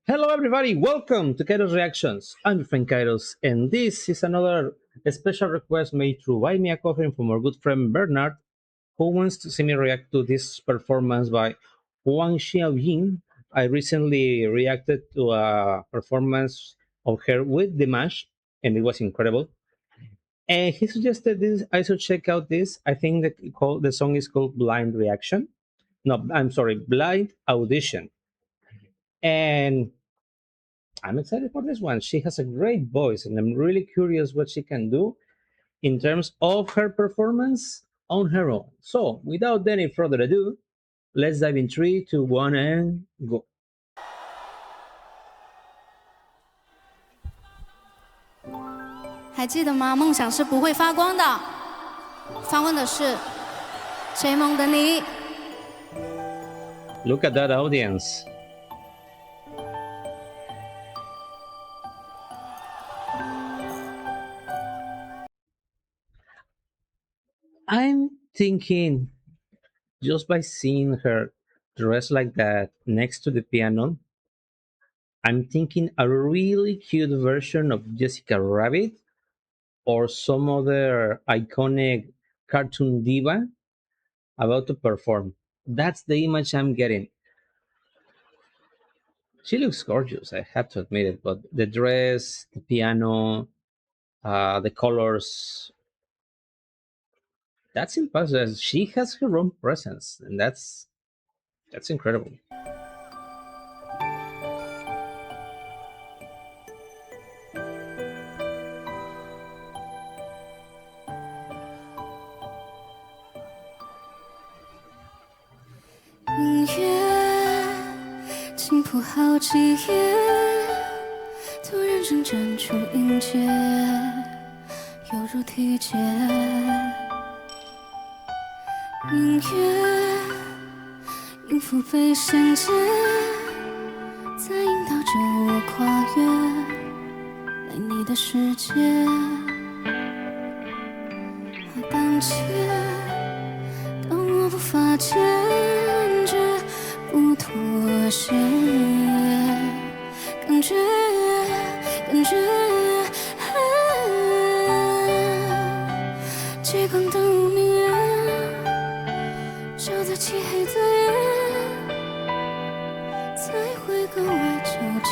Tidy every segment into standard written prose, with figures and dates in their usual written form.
Hello, everybody. Welcome to Kairos Reactions. I'm your friend Kairos, and this is another special request made through Buy Me a Coffee from our good friend Bernard, who wants to see me react to this performance by Huang Xiaoyun. I recently reacted to a performance of her with Dimash, and it was incredible. And he suggested this. I should check out this. I think the song is called Blind Reaction. No, I'm sorry, Blind Audition. And I'm excited for this one. She has a great voice, and I'm really curious what she can do in terms of her performance on her own. So, without any further ado, let's dive in three, two, one, and go. 还记得吗？梦想是不会发光的。发问的是追梦的你。Look at that audience. I'm thinking just by seeing her dressed like that next to the piano, I'm thinking a really cute version of Jessica Rabbit or some other iconic cartoon diva about to perform. That's the image I'm getting. She looks gorgeous, I have to admit it, but the dress, the piano, the colors, that's impressive. She has her own presence, and that's incredible.音乐轻谱好几页，突然间占据音节，犹如体检。音乐音符被衔接，在引导着我跨越来你的世界。我胆怯，当我无法坚决，不妥协，感觉，感觉，激光灯如明月，照在漆黑的夜，才会格外纠结。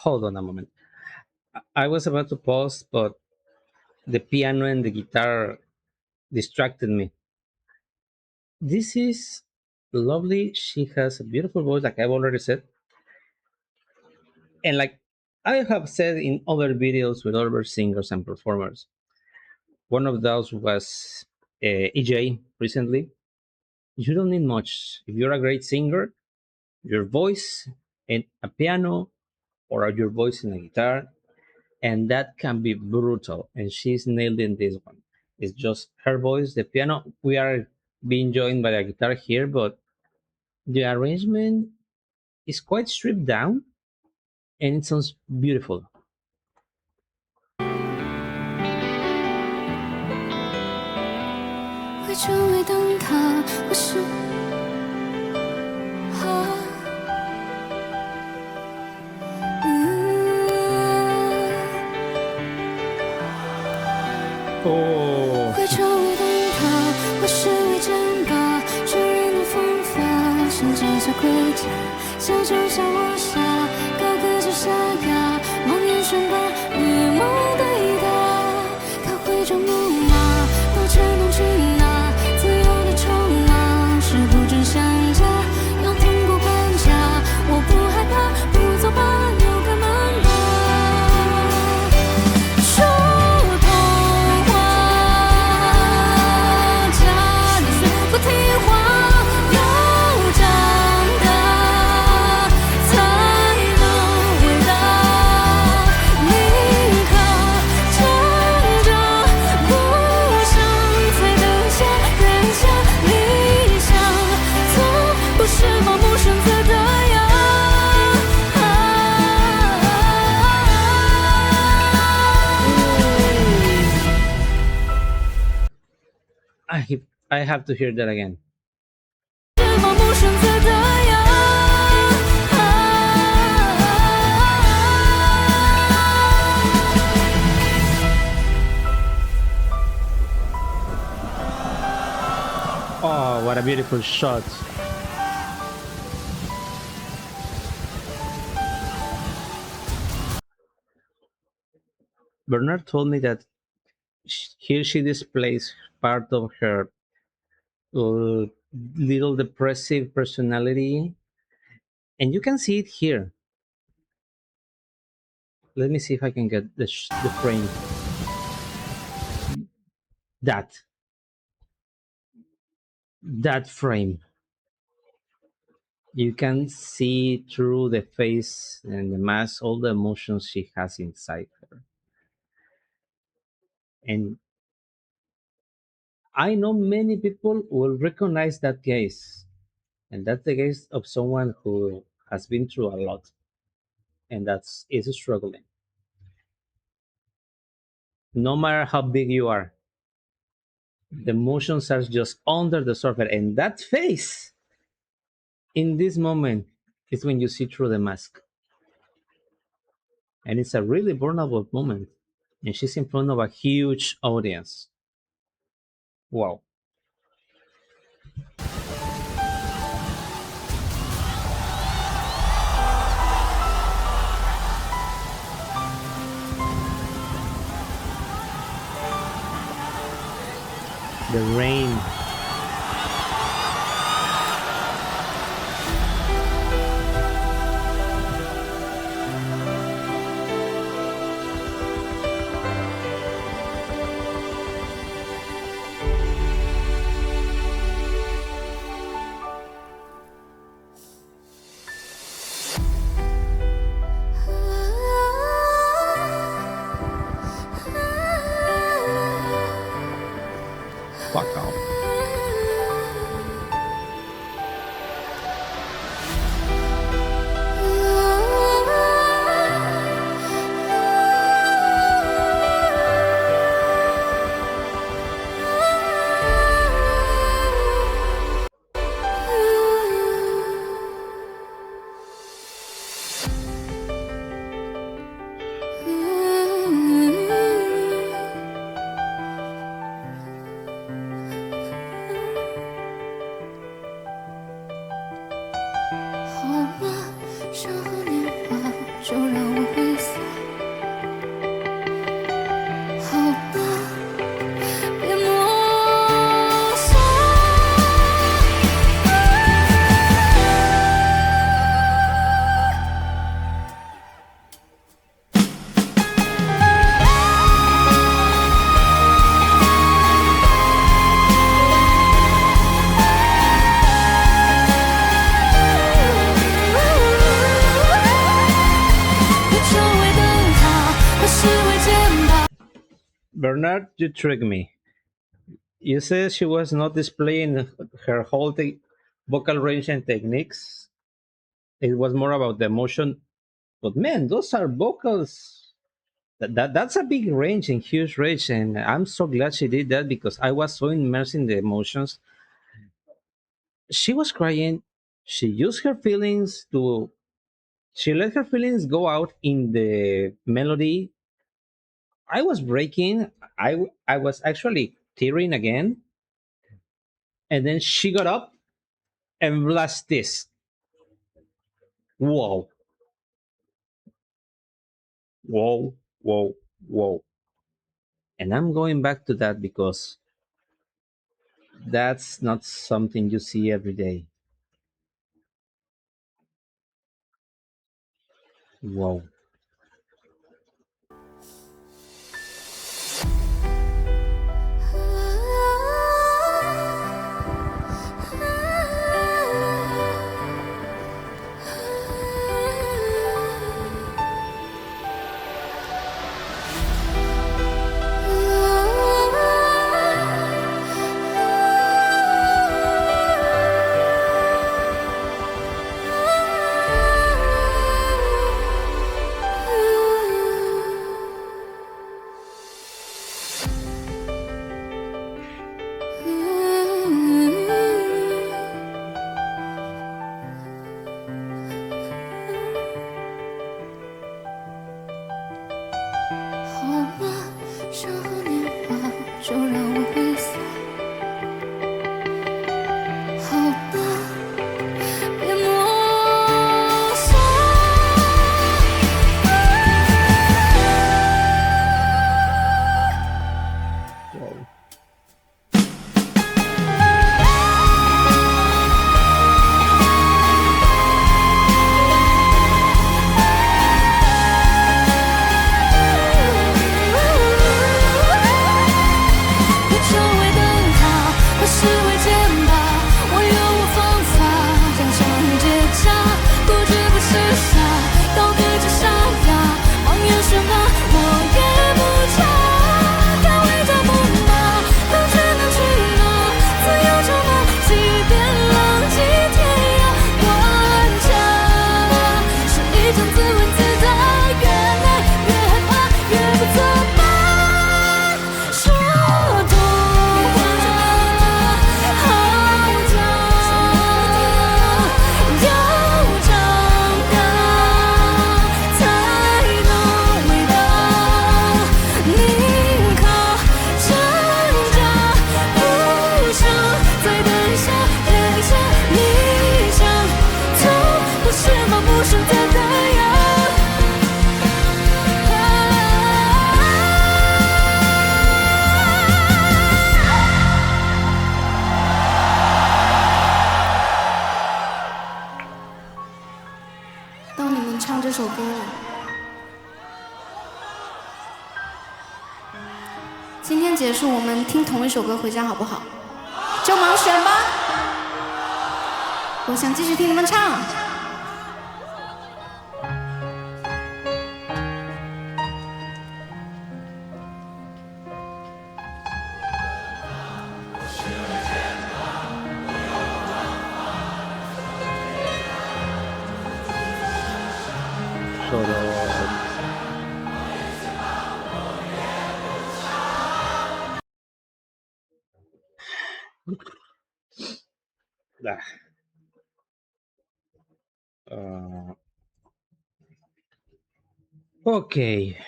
Hold on a moment. I was about to pause, but the piano and the guitar distracted me. This is lovely. She has a beautiful voice, like I've already said. And like I have said in other videos with other singers and performers, one of those was EJ recently. You don't need much. If you're a great singer, your voice and a piano or your voice and a guitar, and that can be brutal. And she's nailed in this one. It's just her voice, the piano. We are being joined by a guitar here, but the arrangement is quite stripped down and it sounds beautiful. 会成为灯塔，或是会成为灯塔，或是为剑拔，捉人的方法，像脚下盔甲，小脚下我下，高个子下压，望眼悬拔，与梦对打，他会将木马都牵动去哪？自由的筹码是不真相加，要通过关卡，我不害怕，不走吧，扭开门吧。不听话，又长大，曾 I I have to hear that again. 是盲目选择的样。Oh, what a beautiful shot. Bernard told me that here she displays part of her uh, little depressive personality, and you can see it here. Let me see if I can get the frame. That that frame. You can see through the face and the mask all the emotions she has inside her. And I know many people will recognize that case. And that's the case of someone who has been through a lot and that's is struggling. No matter how big you are, the emotions are just under the surface. And that face in this moment is when you see through the mask. And it's a really vulnerable moment. And she's in front of a huge audience. Wow. The rain. Fuck off. Bernard, you tricked me. You said she was not displaying her whole vocal range and techniques. It was more about the emotion. But man, those are vocals. That's a big range and huge range, and I'm so glad she did that because I was so immersed in the emotions. She was crying. She used her feelings to. She let her feelings go out in the melody. I was breaking. I was actually tearing again, and then she got up and blast this. Whoa, whoa, whoa, whoa. And I'm going back to that because that's not something you see every day. Whoa. 今天结束，我们听同一首歌回家好不好？就盲选吧。我想继续听你们唱。Sort of. Ah, uh, okay,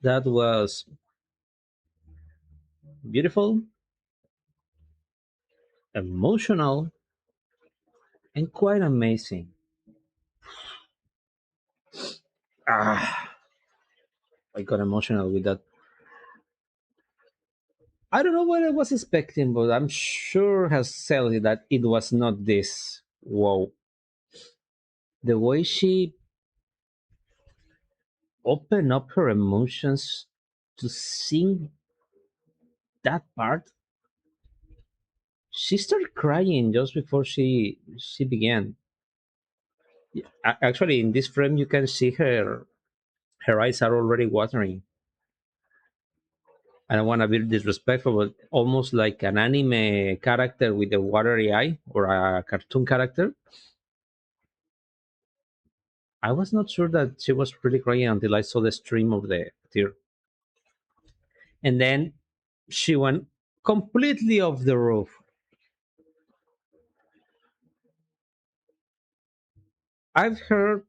that was beautiful, emotional, and quite amazing. Ah, I got emotional with that. I don't know what I was expecting, but I'm sure has said that it was not this. Whoa. The way she opened up her emotions to sing that part, she started crying just before she began. Actually, in this frame, you can see her eyes are already watering. I don't want to be disrespectful, but almost like an anime character with a watery eye or a cartoon character. I was not sure that she was really crying until I saw the stream of the tear. And then she went completely off the roof. I've heard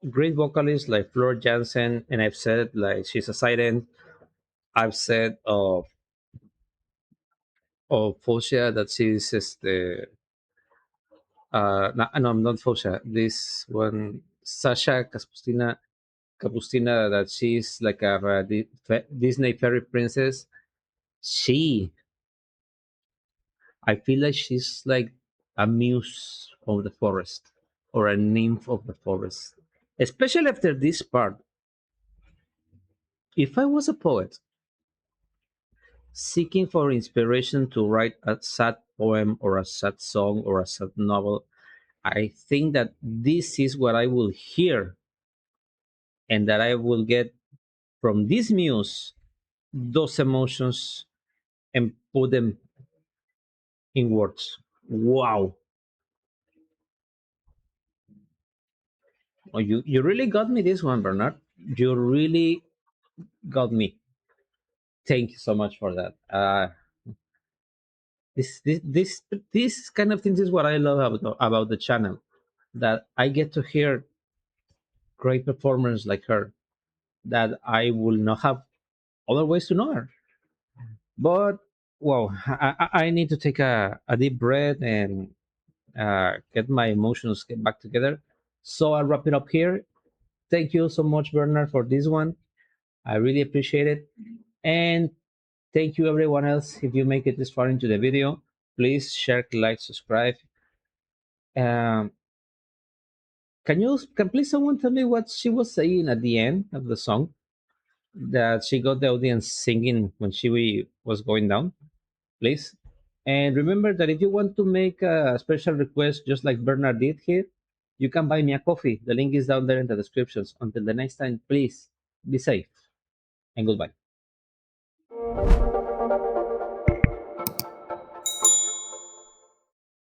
great vocalists like Flor Jansen, and I've said like she's a silent. I've said of Focia that she's just the no, no, I'm not Focia. This one, Sasha Capustina, that she's like a Disney fairy princess. She, I feel like she's like a muse of the forest or a nymph of the forest. Especially after this part. If I was a poet seeking for inspiration to write a sad poem or a sad song or a sad novel, I think that this is what I will hear and that I will get from this muse those emotions and put them in words. Wow. Oh, you really got me this one, Bernard. You really got me. Thank you so much for that. This kind of things is what I love about the channel. That I get to hear great performers like her that I will not have other ways to know her. But well, I need to take a deep breath and get my emotions get back together. So I'll wrap it up here. Thank you so much, Bernard, for this one. I really appreciate it. And thank you, everyone else. If you make it this far into the video, please share, like, subscribe. Um, can please someone tell me what she was saying at the end of the song that she got the audience singing when she was going down, please? And remember that if you want to make a special request, just like Bernard did here, you can buy me a coffee. The link is down there in the descriptions. Until the next time, please be safe and goodbye.